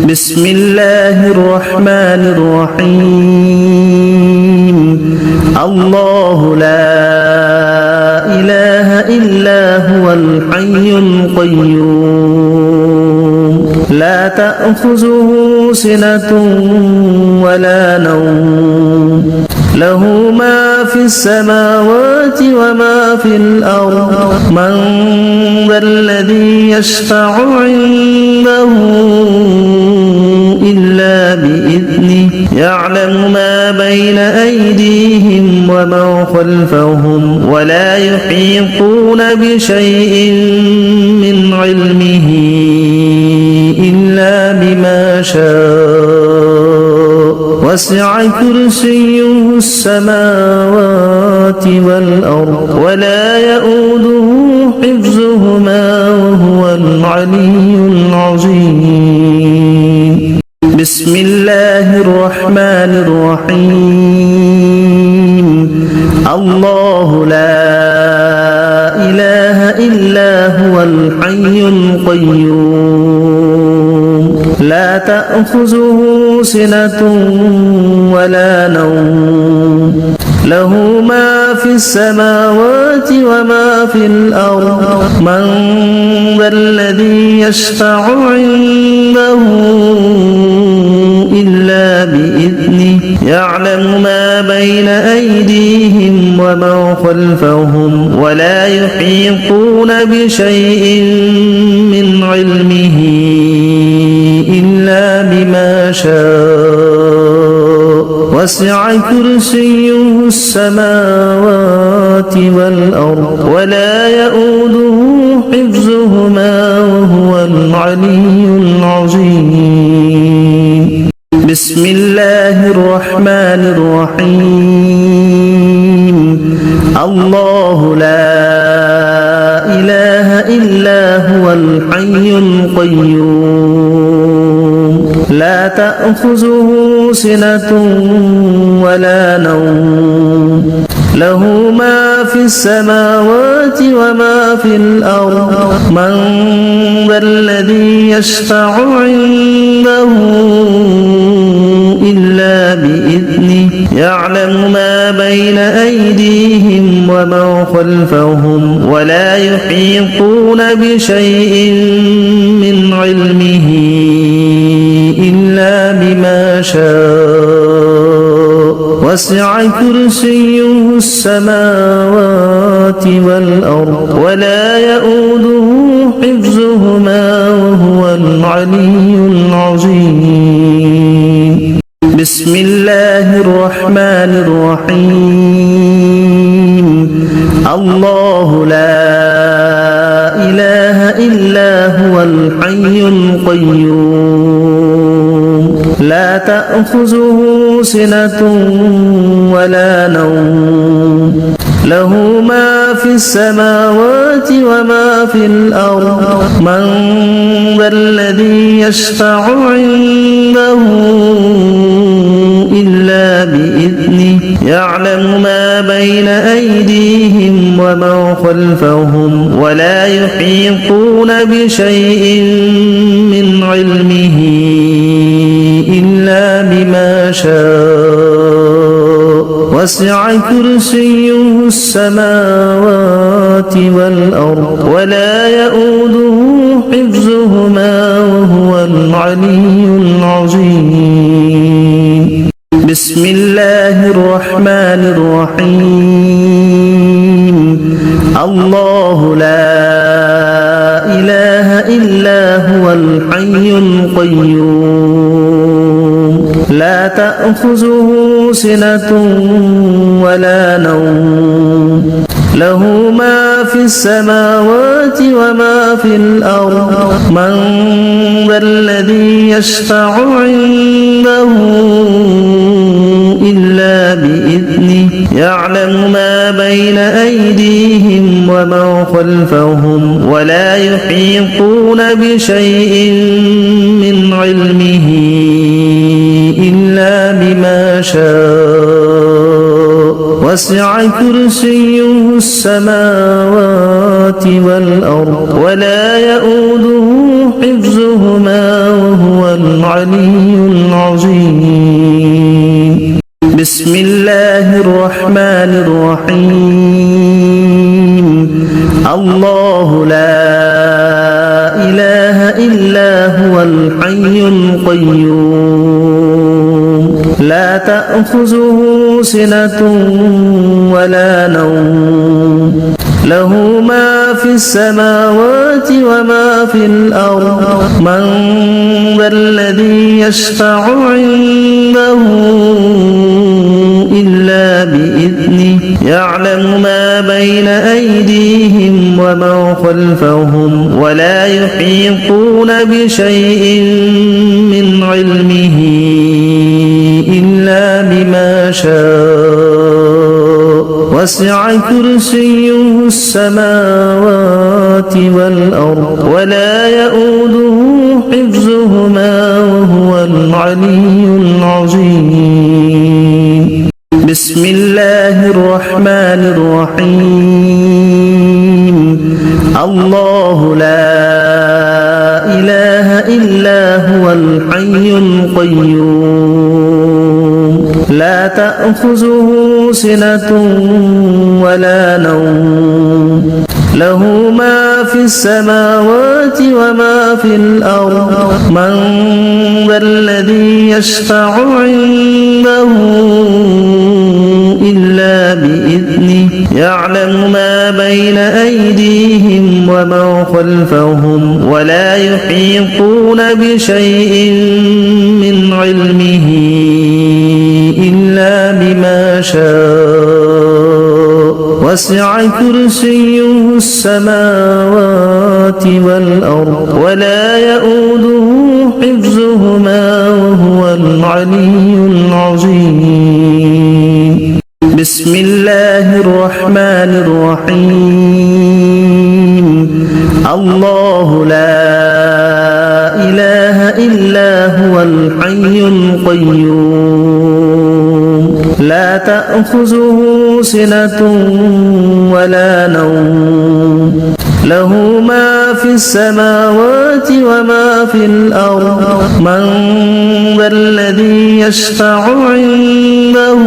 بسم الله الرحمن الرحيم الله لا إله إلا هو الحي القيوم لا تأخذه سنة ولا نوم له ما في السماوات وما في الأرض من ذا الذي يشفع عنده إلا بإذنه يعلم ما بين أيديهم وما خلفهم ولا يحيطون بشيء من علمه إلا بما شاء وسع كرسيه السماوات والأرض ولا يؤوده حفظهما وهو العلي العظيم بسم الله الرحمن الرحيم الله لا إله إلا هو الحي القيوم لا تأخذه سنة ولا نوم له ما في السماوات وما في الأرض من ذا الذي يشفع عنده إلا بإذنه يعلم ما بين أيديهم وما خلفهم ولا يحيطون بشيء من علمه إلا بما شاء وسع كرسيه السماوات والأرض ولا يؤوده حفظهما وهو العلي العظيم بسم الله الرحمن الرحيم الله لا إله إلا هو الحي القيوم لا تأخذه سنة ولا نوم له ما في السماوات وما في الأرض من ذا الذي يشفع عنده إلا بإذنه يعلم ما بين أيديهم وما خلفهم ولا يحيطون بشيء من علمه إلا بما شاء وسع كرسيه السماوات والأرض ولا يؤوده حفظهما وهو العلي العظيم بسم الله الرحمن الرحيم الله لا إله إلا هو الحي القيوم لا تأخذه سنة ولا نوم له ما في السماوات وما في الأرض من ذا الذي يشفع عنده إلا بإذنه يعلم ما بين أيديهم وما خلفهم ولا يحيطون بشيء من علمه إلا بما شاء وسع كرسيه السماوات والأرض ولا يؤوده حفظهما وهو العلي العظيم بسم الله الرحمن الرحيم الله لا إله إلا هو الحي القيوم لا تأخذه سنة ولا نوم له ما في السماوات وما في الأرض من ذا الذي يشفع عنده إلا بإذنه يعلم ما بين أيديهم وما خلفهم ولا يحيطون بشيء من علمه إلا بما شاء وسع كرسيه السماوات والأرض ولا يؤوده حفظهما وهو العلي العظيم. بسم الله الرحمن الرحيم. الله لا إله إلا هو الحي القيوم لا تأخذه سنة ولا نوم له ما في السماوات وما في الأرض من ذا الذي يشفع عنده إلا بإذنه يعلم ما بين أيديهم وما خلفهم ولا يحيطون بشيء من علمه إلا بما شاء وسع كرسيه السماوات والأرض ولا يؤوده حفظهما وهو العلي العظيم. بسم الله الرحمن الرحيم. الله لا إله إلا هو الحي القيوم لا تأخذه سنة ولا نوم له ما في السماوات وما في الأرض من ذا الذي يشفع عنده إلا بإذنه يعلم ما بين أيديهم وما خلفهم ولا يحيطون بشيء من علمه إلا بما شاء وسع كرسيه السماوات والأرض ولا يؤوده حفظهما وهو العلي العظيم. بسم الله الرحمن الرحيم. الله لا إله إلا هو الحي القيوم لا تأخذه سنة ولا نوم له ما في السماوات وما في الأرض من ذا الذي يشفع عنده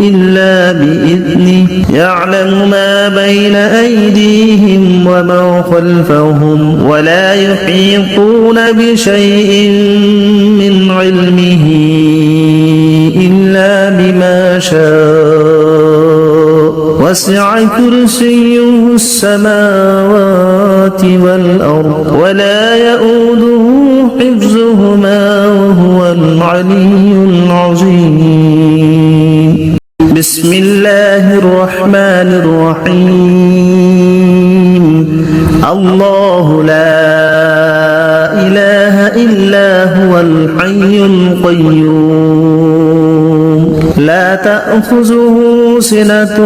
إلا بإذنه يعلم ما بين أيديهم وما خلفهم ولا يحيطون بشيء من علمه إلا بما شاء وسع كرسيه السماوات والأرض ولا يؤوده حفظهما وهو العلي العظيم. بسم الله الرحمن الرحيم. الله لا إله إلا هو الحي القيوم لا تأخذه سنة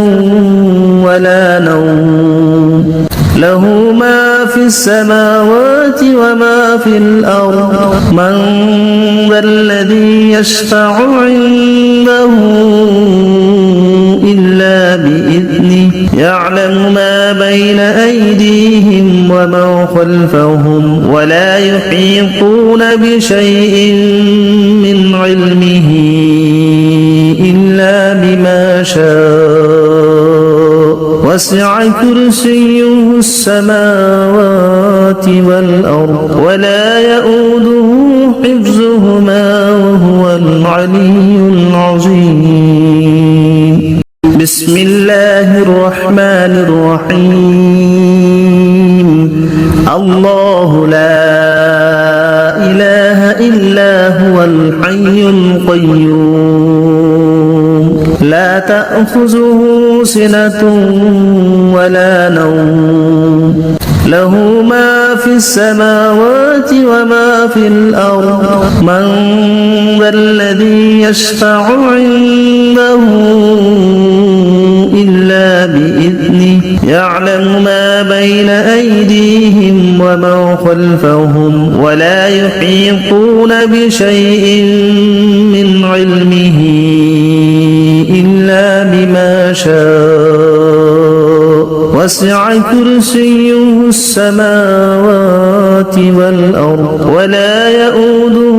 ولا نوم له ما في السماوات وما في الأرض من ذا الذي يشفع عنده إلا بإذنه يعلم ما بين أيديهم وما خلفهم ولا يحيطون بشيء من علمه إلا بما شاء وسع كرسيه السماوات والأرض ولا يؤوده حفظهما وهو العلي العظيم. بسم الله الرحمن الرحيم. الله لا إله إلا هو الحي القيوم لا تأخذه سنة ولا نوم له ما في السماوات وما في الأرض من ذا الذي يشفع عنده إلا بإذنه يعلم ما بين أيديهم وما خلفهم ولا يحيطون بشيء من علمه إلا بما شاء وسع كرسيه السماوات والأرض ولا يؤوده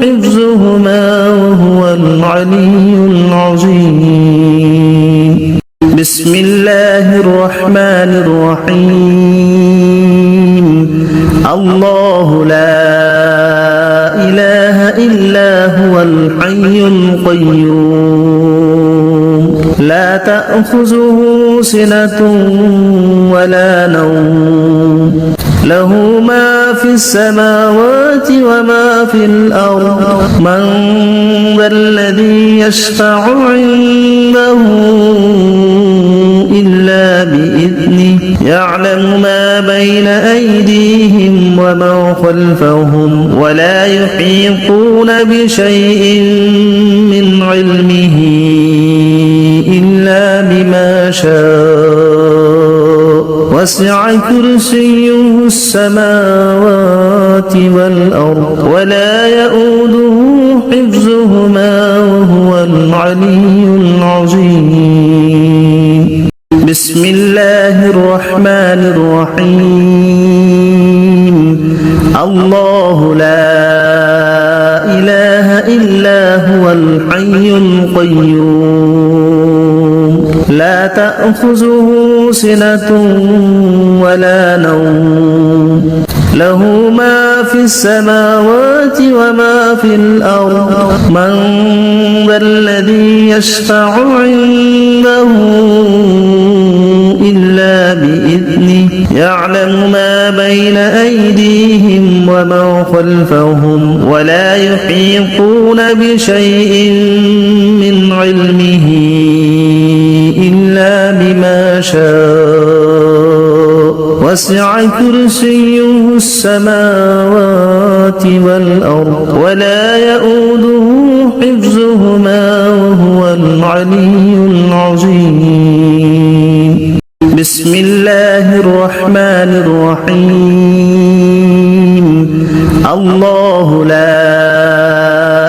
حفظهما وهو العلي العظيم بسم الله الرحمن الرحيم الله لا إله إلا هو الحي القيوم لا تأخذه سنة ولا نوم له ما في السماوات وما في الأرض من ذا الذي يشفع عنده إلا بإذنه يعلم ما بين أيديهم وما خلفهم ولا يحيطون بشيء من علمه إلا بما شاء وسع كرسيه السماوات والأرض ولا يؤوده حفظهما وهو العلي العظيم بسم الله الرحمن الرحيم الله لا إله إلا هو الحي القيوم لا تأخذه سنة ولا نوم له ما في السماوات وما في الأرض من ذا الذي يشفع عنده إلا بإذنه يعلم ما بين أيديهم وما خلفهم ولا يحيطون بشيء من علمه إلا بما شاء وسع كرسيه السماوات والأرض ولا يؤوده حفظهما وهو العلي العظيم بسم الله الرحمن الرحيم الله لا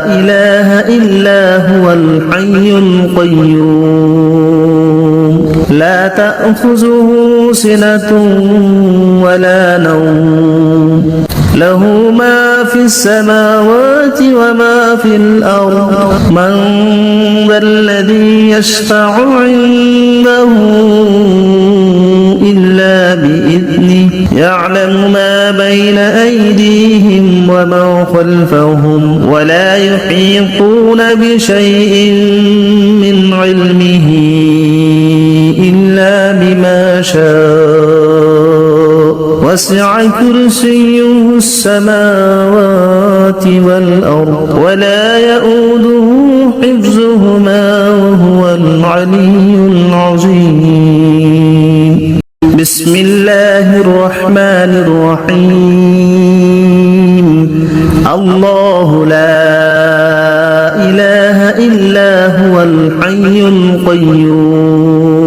إله إلا هو الحي القيوم لا تأخذه سنة ولا نوم له ما في السماوات وما في الأرض من ذا الذي يشفع عنده إلا بإذنه يعلم ما بين أيديهم وما خلفهم ولا يحيطون بشيء من علمه إلا بما شاء وسع كرسيه السماوات والأرض ولا يؤوده حفظهما وهو العلي العظيم بسم الله الرحمن الرحيم الله لا إله إلا هو الحي القيوم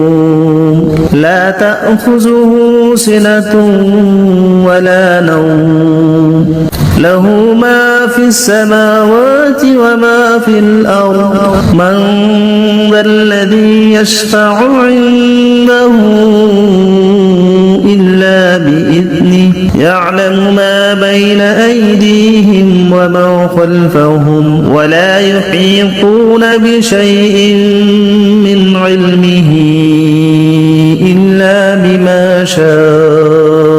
لا تأخذه سنة ولا نوم له ما في السماوات وما في الأرض من ذا الذي يشفع عنده إلا بإذنه يعلم ما بين أيديهم وما خلفهم ولا يحيطون بشيء من علمه إلا بما شاء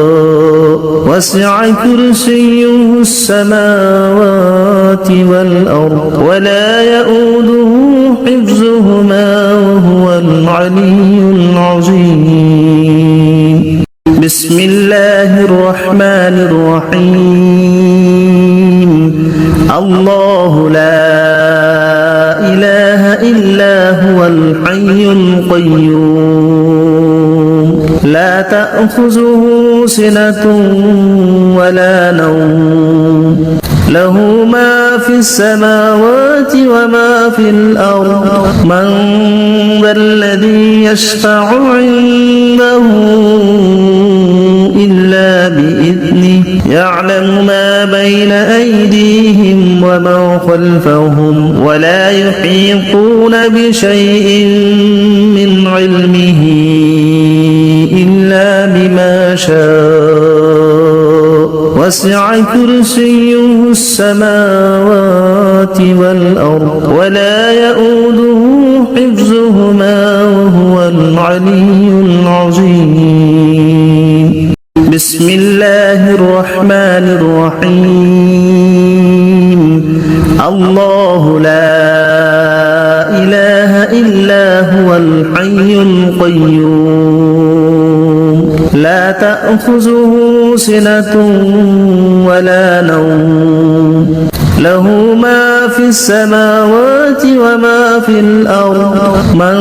وسع كرسيه السماوات والأرض ولا يؤوده حفظهما وهو العلي العظيم بسم الله الرحمن الرحيم الله لا إله إلا هو الحي القيوم لا تأخذه سنة ولا نوم له ما في السماوات وما في الأرض من ذا الذي يشفع عنده إلا بإذنه يعلم ما بين أيديهم وما خلفهم ولا يحيطون بشيء من علمه إلا بما شاء وسع كرسيه السماوات والأرض ولا يؤوده حفظهما وهو العلي العظيم بسم الله الرحمن الرحيم الله لا إله إلا هو الحي القيوم لا تأخذه سنة ولا نوم له ما في السماوات وما في الأرض من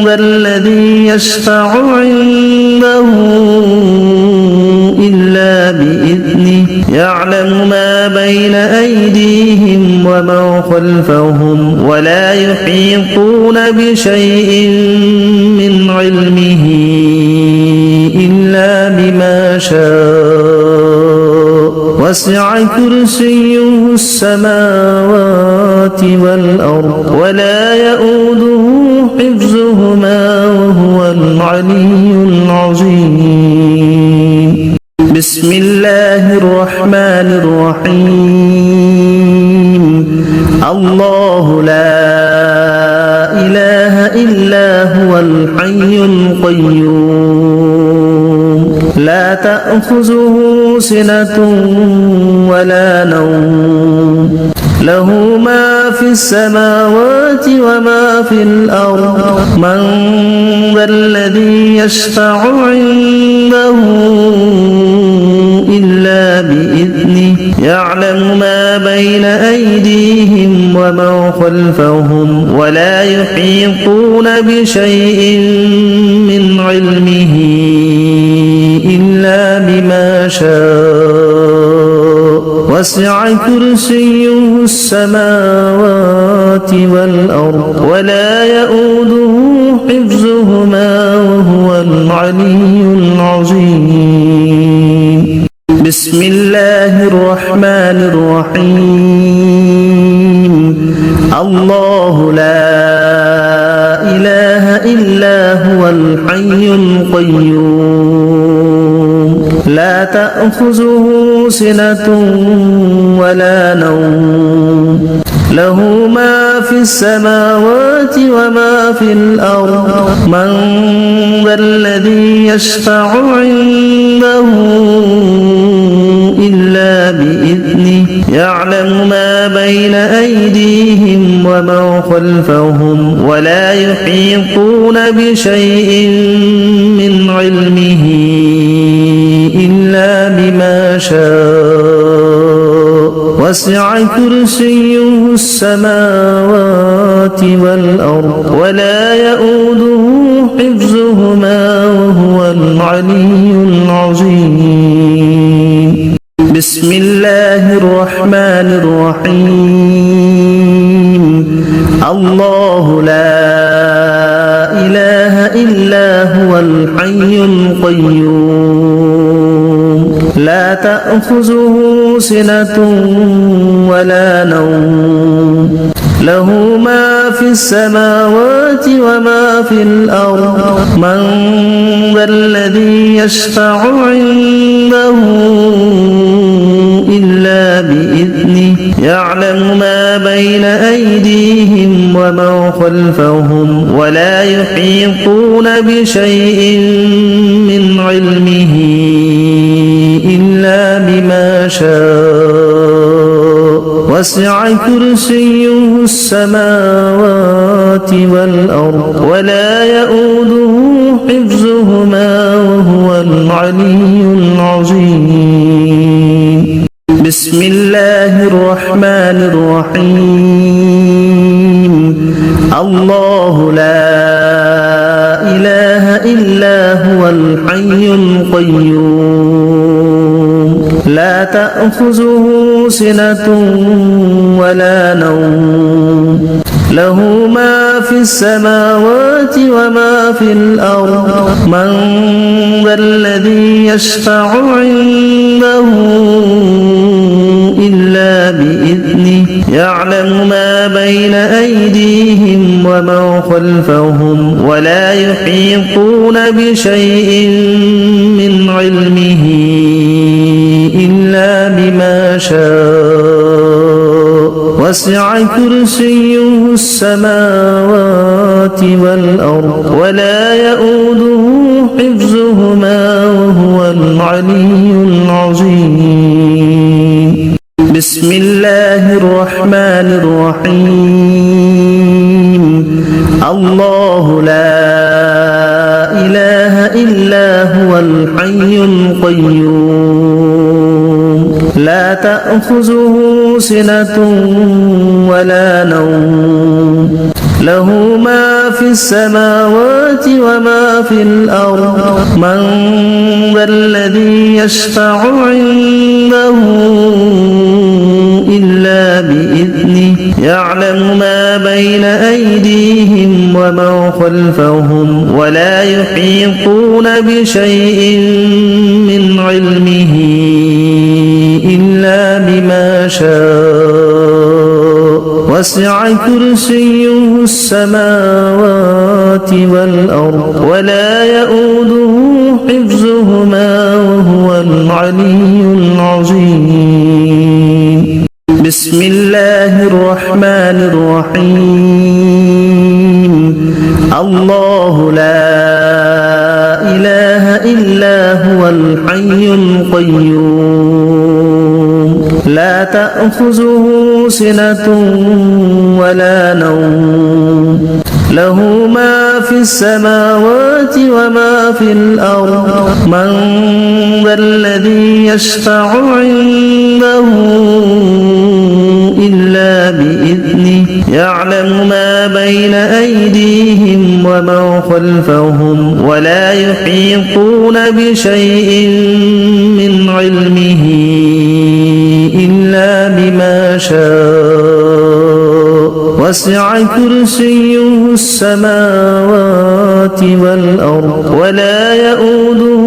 ذا الذي يشفع عنده إلا بإذنه يعلم ما بين أيديهم وما خلفهم ولا يحيطون بشيء من علمه إلا بما شاء وسع كرسيه السماوات والأرض ولا يؤوده حفظهما وهو العلي العظيم بسم الله الرحمن الرحيم الله لا إله إلا هو الحي القيوم لا تأخذه سنة ولا نوم له ما في السماوات وما في الأرض من ذا الذي يشفع عنده إلا بإذنه يعلم ما بين أيديهم وما خلفهم ولا يحيطون بشيء من علمه إلا بما شاء وسع كرسيه السماوات والأرض ولا يؤوده حفظهما وهو العلي العظيم بسم الله الرحمن الرحيم الله لا إله إلا هو الحي القيوم لا تأخذه سنة ولا نوم له ما في السماوات وما في الأرض من ذا الذي يشفع عنده إلا بإذنه يعلم ما بين أيديهم وما خلفهم ولا يحيطون بشيء من علمه إلا بما شاء وسع كرسيه السماوات والأرض ولا يؤوده حفظهما وهو العلي العظيم بسم الله الرحمن الرحيم الله لا إله إلا هو الحي القيوم لا تأخذه سنة ولا نوم له ما في السماوات وما في الأرض من ذا الذي يشفع عنده إلا بإذنه يعلم ما بين أيديهم وما خلفهم ولا يحيطون بشيء من علمه إلا بما شاء وسع كرسيه السماوات والأرض ولا يؤوده حفظهما وهو العلي العظيم بسم الله الرحمن الرحيم الله لا إله إلا هو الحي القيوم لا تأخذه سنة ولا نوم له ما في السماوات وما في الأرض من ذا الذي يشفع عنده إلا بإذنه يعلم ما بين أيديهم وما خلفهم ولا يحيطون بشيء من علمه إلا وسع كرسيه السماوات والأرض ولا يؤوده حفظهما وهو العلي العظيم بسم الله الرحمن الرحيم الله لا إله إلا هو الحي القيوم لا تأخذه سنة ولا نوم له ما في السماوات وما في الأرض من ذا الذي يشفع عنده إلا بإذنه يعلم ما بين أيديهم وما خلفهم ولا يحيطون بشيء من علمه إلا بما شاء وسع كرسيه السماوات والأرض ولا يؤوده حفظهما وهو العلي العظيم بسم الله الرحمن الرحيم الله لا إله إلا هو الحي القيوم لا تأخذه سنة ولا نوم له ما في السماوات وما في الأرض من ذا الذي يشفع عنده إلا بإذنه يعلم ما بين أيديهم وما خلفهم ولا يحيطون بشيء من علمه إلا بما شاء وسع كرسيه السماوات والأرض ولا يؤوده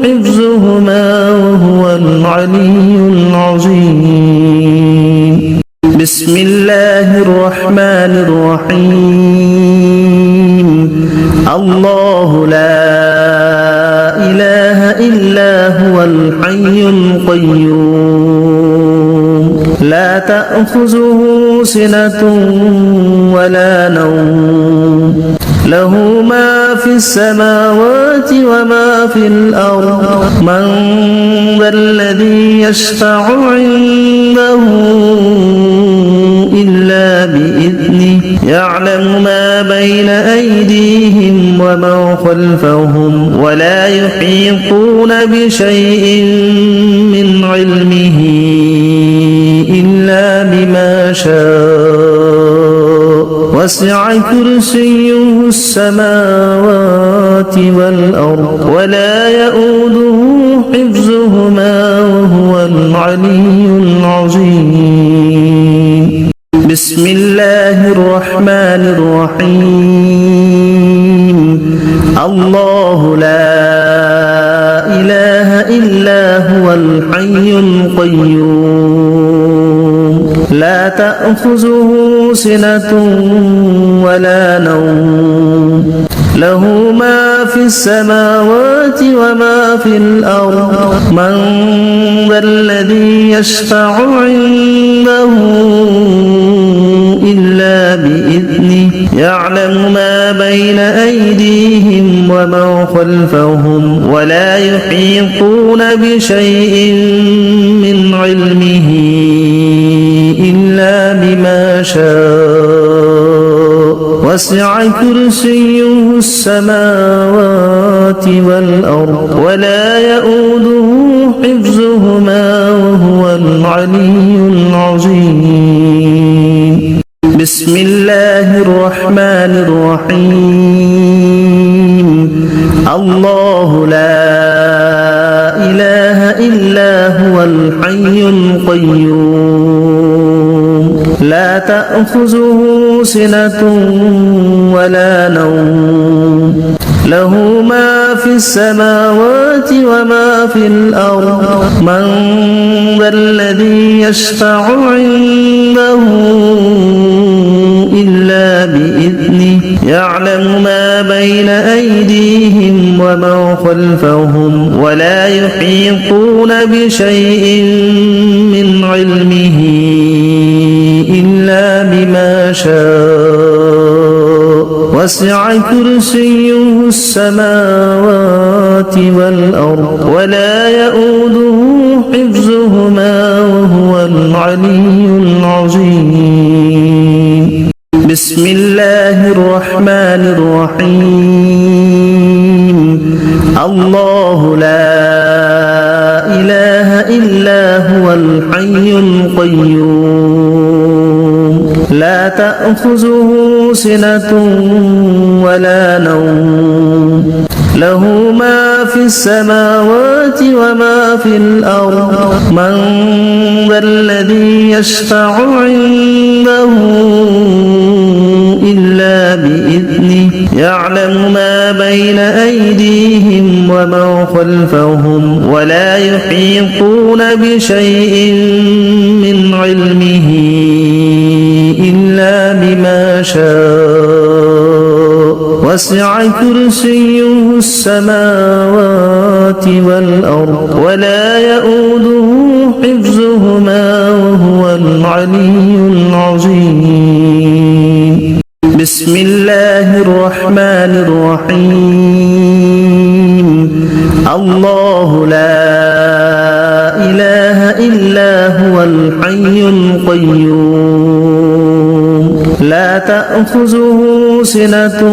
حفظهما وهو العلي العظيم بسم الله الرحمن الرحيم الله لا إله إلا هو الحي القيوم لا تأخذه سنة ولا نوم له ما في السماوات وما في الأرض من ذا الذي يشفع عنده إلا بإذنه يعلم ما بين أيديهم وما خلفهم ولا يحيطون بشيء من علمه إلا بما شاء وسع كرسيه السماوات والأرض ولا يؤوده حفظهما وهو العلي العظيم بسم الله الرحمن الرحيم الله لا إله إلا هو الحي القيوم لا تأخذه سنة ولا نوم له ما في السماوات وما في الأرض من ذا الذي يشفع عنده إلا بإذنه يعلم ما بين أيديهم وما خلفهم ولا يحيطون بشيء من علمه إلا بما شاء وسع كرسيه السماوات والأرض ولا يؤوده حفظهما وهو العلي العظيم بسم الله الرحمن الرحيم الله لا إله إلا هو الحي القيوم لا تأخذه سنة ولا نوم له ما في السماوات وما في الأرض من ذا الذي يشفع عنده إلا بإذنه يعلم ما بين أيديهم وما خلفهم ولا يحيطون بشيء من علمه إلا وسع كرسيه السماوات والأرض ولا يؤوده حفظهما وهو العلي العظيم بسم الله الرحمن الرحيم الله لا إله إلا هو الحي القيوم لا تأخذه سنة ولا نوم له ما في السماوات وما في الأرض من ذا الذي يشفع عنده إلا بإذنه يعلم ما بين أيديهم وما خلفهم ولا يحيطون بشيء من علمه إلا بما شاء وسع كرسيه السماوات والأرض ولا يؤوده حفظهما وهو العلي العظيم بسم الله الرحمن الرحيم الله لا إله إلا هو الحي القيوم لا تأخذه سنة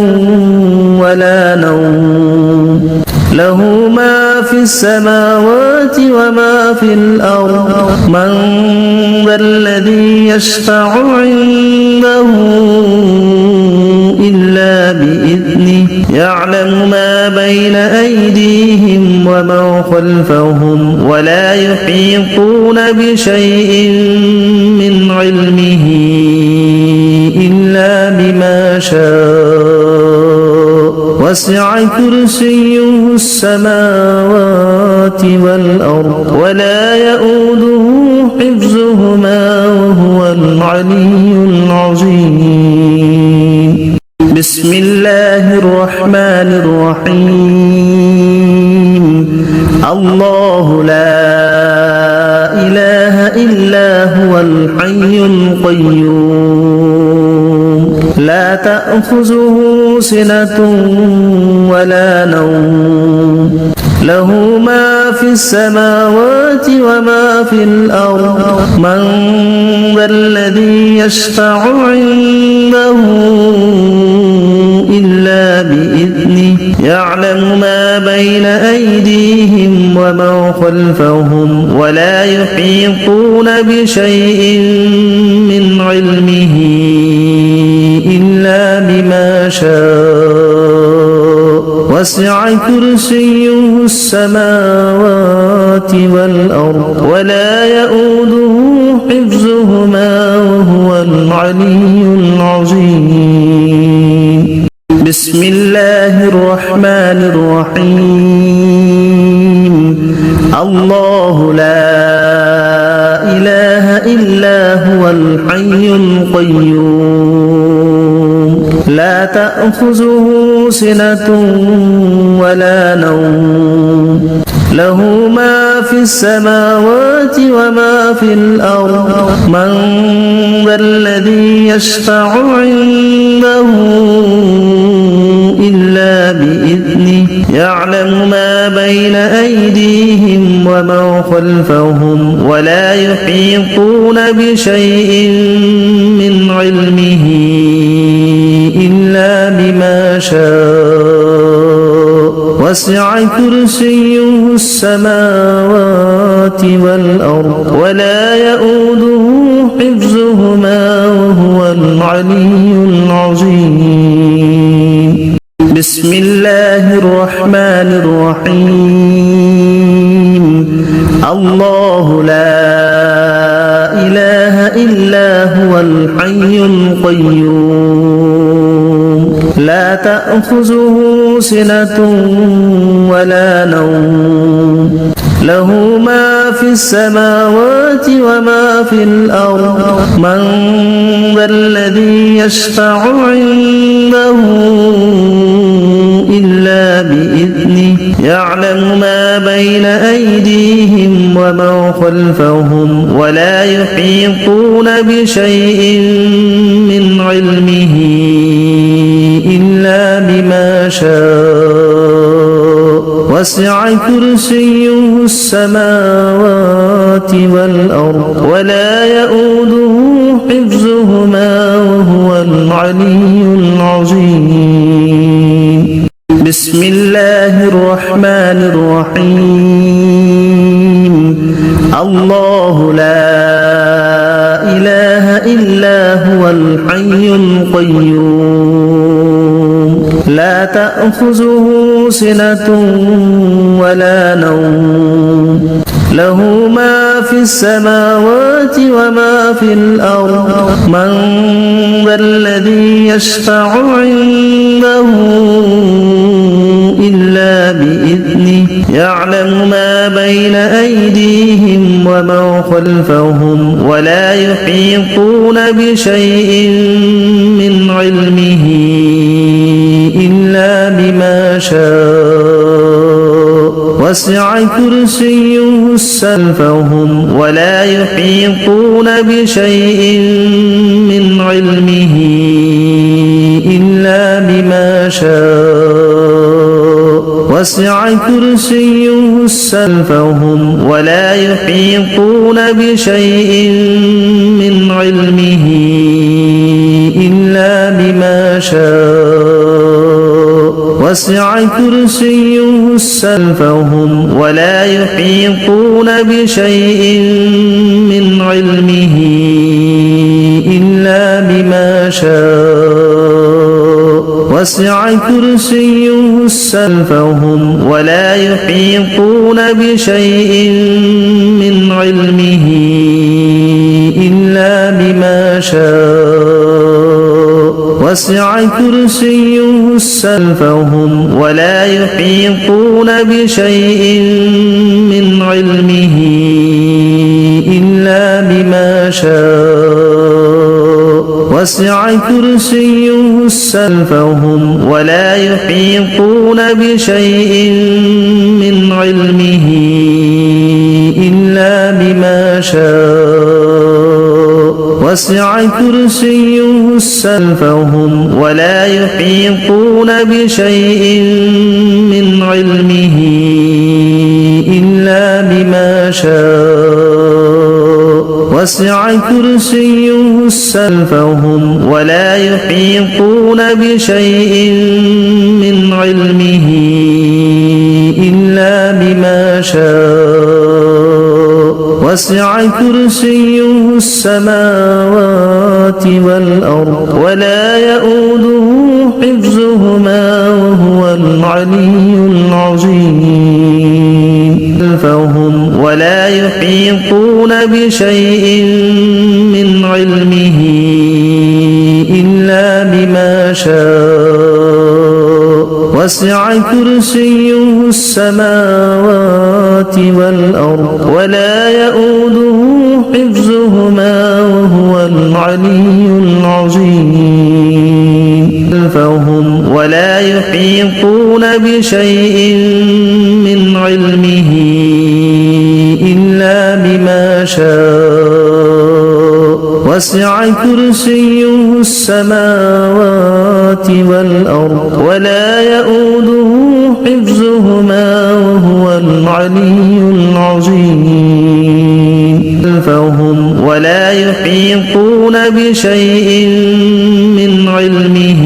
ولا نوم له ما في السماوات وما في الأرض من ذا الذي يشفع عنده إلا بإذنه يعلم ما بين أيديهم وما خلفهم ولا يحيطون بشيء من علمه إلا بما شاء وسع كرسيه السماوات والأرض ولا يؤوده حفظهما وهو العلي العظيم بسم الله الرحمن الرحيم الله لا إله إلا هو الحي القيوم لا تأخذه سنة ولا نوم له ما في السماوات وما في الأرض من ذا الذي يشفع عنده إلا بإذنه يعلم ما بين أيديهم وما خلفهم ولا يحيطون بشيء من علمه إلا بما شاء وسع كرسيه السماوات والأرض ولا يؤوده حفظهما وهو العلي العظيم بسم الله الرحمن الرحيم الله لا إله إلا هو الحي القيوم لا تأخذه سنة ولا نوم له ما في السماوات وما في الأرض من ذا الذي يشفع عنده إلا بإذنه يعلم ما بين أيديهم وما خلفهم ولا يحيطون بشيء من علمه إلا بما شاء وسع كرسيه السماوات والأرض ولا يؤوده حفظهما وهو العلي العظيم بسم الله الرحمن الرحيم الله لا إله إلا هو الحي القيوم لا تأخذه سنة ولا نوم له ما في السماوات وما في الأرض من ذا الذي يشفع عنده إلا بإذنه يعلم ما بين أيديهم وما خلفهم ولا يحيطون بشيء من علمه إلا بما شاء وسع كرسيه السماوات والأرض ولا يؤوده حفظهما وهو العلي العظيم بسم الله الرحمن الرحيم الله لا إله إلا هو الحي القيوم لا تأخذه سنة ولا نوم له ما في السماوات وما في الأرض من ذا الذي يشفع عنده إلا بإذنه يعلم ما بين أيديهم وما خلفهم ولا يحيطون بشيء من علمه إلا شاء وسع كرسيه السماوات والأرض ولا يؤوده حفظهما وهو العلي العظيم. بسم الله الرحمن الرحيم. الله لا إله إلا هو الحي القيوم لا تأخذه سنة ولا نوم له ما في السماوات وما في الأرض من ذا الذي يشفع عنده إلا بإذنه يعلم ما بين أيديهم وما خلفهم ولا يحيطون بشيء من علمه إلا بما شاء وسع كرسيه السماوات ولا يحيطون بشيء من علمه إلا بما شاء وسع كرسيه السماوات ولا يحيطون بشيء من علمه إلا بما شاء وسع كرسيه السماوات ولا يحيطون بشيء من علمه إلا بما شاء وسع كرسيه السماوات ولا يحيطون بشيء من علمه إلا بما شاء وسع كرسيه السماوات ولا يحيطون بشيء من علمه إلا بما شاء وسع كرسيه السماوات ولا يحيطون بشيء من علمه إلا بما شاء وسع كرسيه السماوات ولا يحيطون بشيء من علمه إلا بما شاء وسع كرسيه السماوات ولا يحيطون بشيء من علمه إلا بما شاء وسع كرسيه السماوات والأرض ولا يؤوده حفظهما وهو العلي العظيم. ولا يحيطون بشيء من علمه إلا بما شاء وسع كرسيه السماوات والأرض ولا يؤوده حفظهما وهو العلي العظيم. ولا يحيطون بشيء من علمه إلا بما شاء وسع كرسيه السماوات والأرض ولا يؤوده حفظهما وهو العلي العظيم. ولا يحيطون بشيء من علمه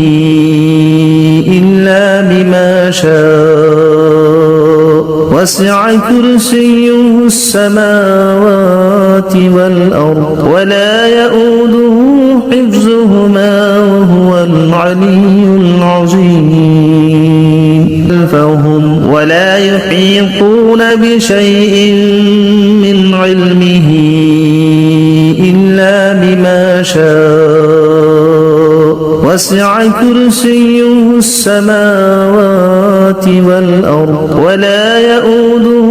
إلا بما شاء وسع كرسيه السماوات والأرض ولا يؤوده حفظهما وهو العلي العظيم. ولا يحيطون بشيء من علمه إلا بما شاء وسع كرسيه السماوات والأرض ولا يؤوده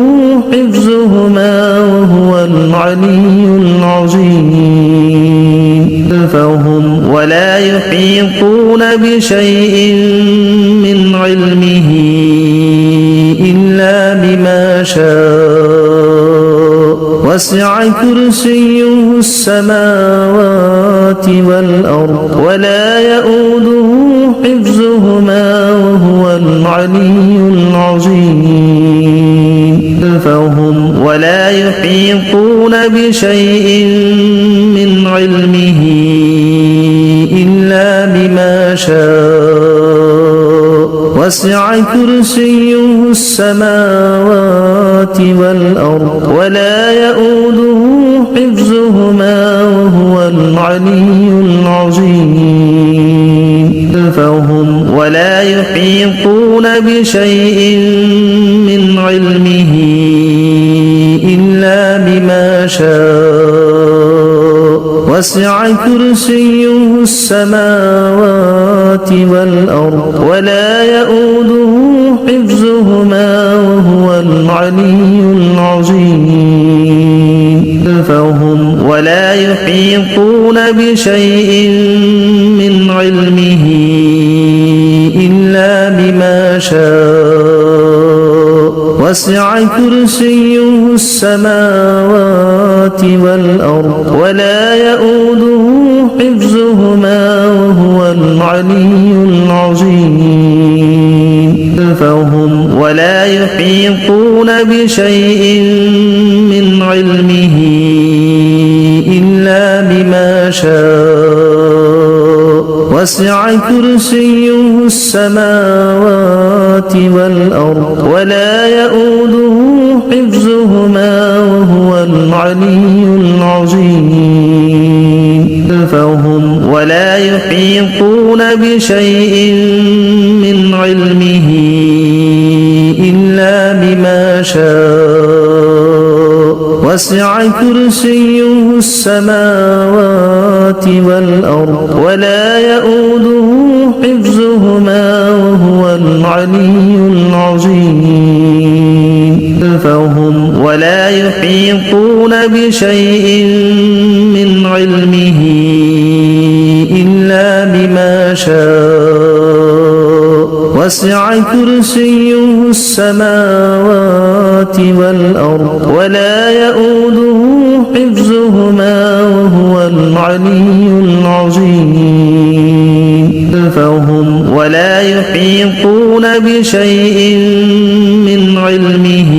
حفظهما وهو العلي العظيم. ولا يحيطون بشيء من علمه إلا بما شاء وسع كرسيه السماوات والأرض ولا يؤوده حفظهما وهو العلي العظيم فهم ولا يحيطون بشيء من علمه إلا بما شاء وسع كرسيه السماوات والأرض ولا يؤوده حفظهما وهو العلي العظيم فهم ولا يحيطون بشيء من علمه إلا بما شاء وسع كرسيه السماوات والأرض ولا يؤوده حفظهما وهو العلي العظيم فهم ولا يحيطون بشيء من علمه إلا بما شاء وسع كرسيه السماوات والأرض ولا يؤوده حفظهما وهو العلي العظيم فهم ولا يحيطون بشيء من علمه إلا بما شاء وسع كرسيه السماوات والأرض ولا يؤوده حفظهما وهو العلي العظيم فهم ولا يحيطون بشيء من علمه إلا بما شاء وسع كرسيه السماوات والأرض ولا يؤوده حفظهما وهو العلي العظيم فهم ولا يحيطون بشيء من علمه إلا بما شاء وسع كرسيه السماوات والأرض ولا يؤوده حفظهما وهو العلي العظيم فهم ولا يحيطون بشيء من علمه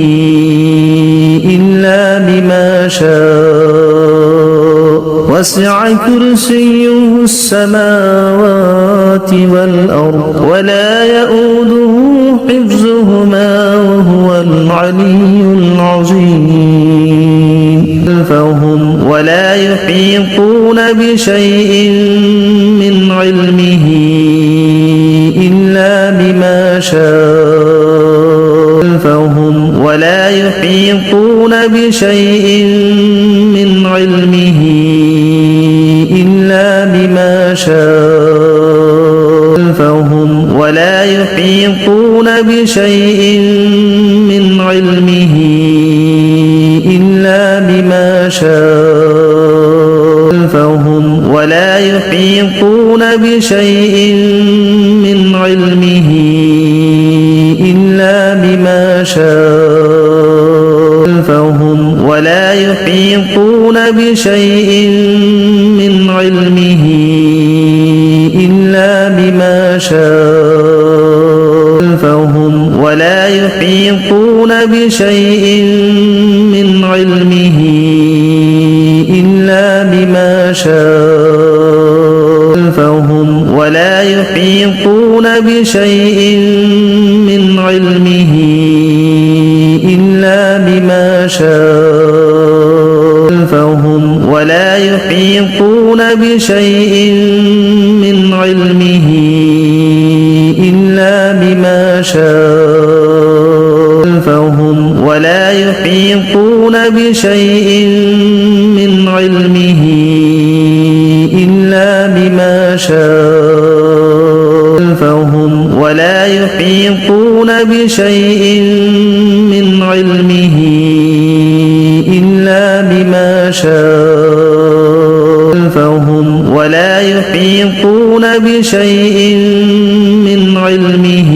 إلا بما شاء وسع كرسيه السماوات والأرض ولا يؤوده حفظهما وهو العلي العظيم فهم ولا يحيطون بشيء من علمه إلا بما شاء فهم ولا يحيطون بشيء من علمه إلا بما شاء فهم ولا يحيطون بشيء من علمه إلا بما شاء فهم ولا يحيطون بشيء من علمه إلا بما شاء فهم ولا يحيطون بشيء من علمه إلا بما شاء فهم ولا يحيطون بشيء من علمه إلا بما شاء فهم ولا يحيطون بشيء من علمه إلا بما شاء فهم ولا يحيطون بشيء من علمه إلا بما شاء فهم ولا يحيطون بشيء من علمه إلا بما شاء فهم ولا يحيطون بشيء من علمه إلا بما شاء فهم ولا يحيطون بشيء من علمه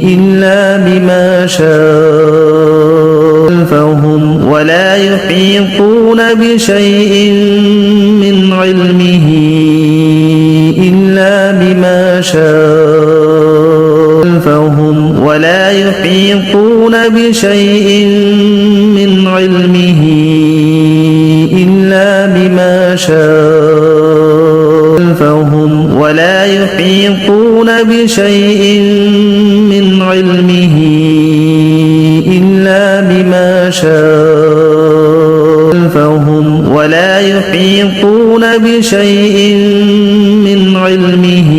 إلا بما شاء فهم ولا يحيطون بشيء من علمه إلا بما شاء بشيء من علمه إلا بما شاء فهم ولا يحيطون بشيء من علمه إلا بما شاء فهم ولا يحيطون بشيء من علمه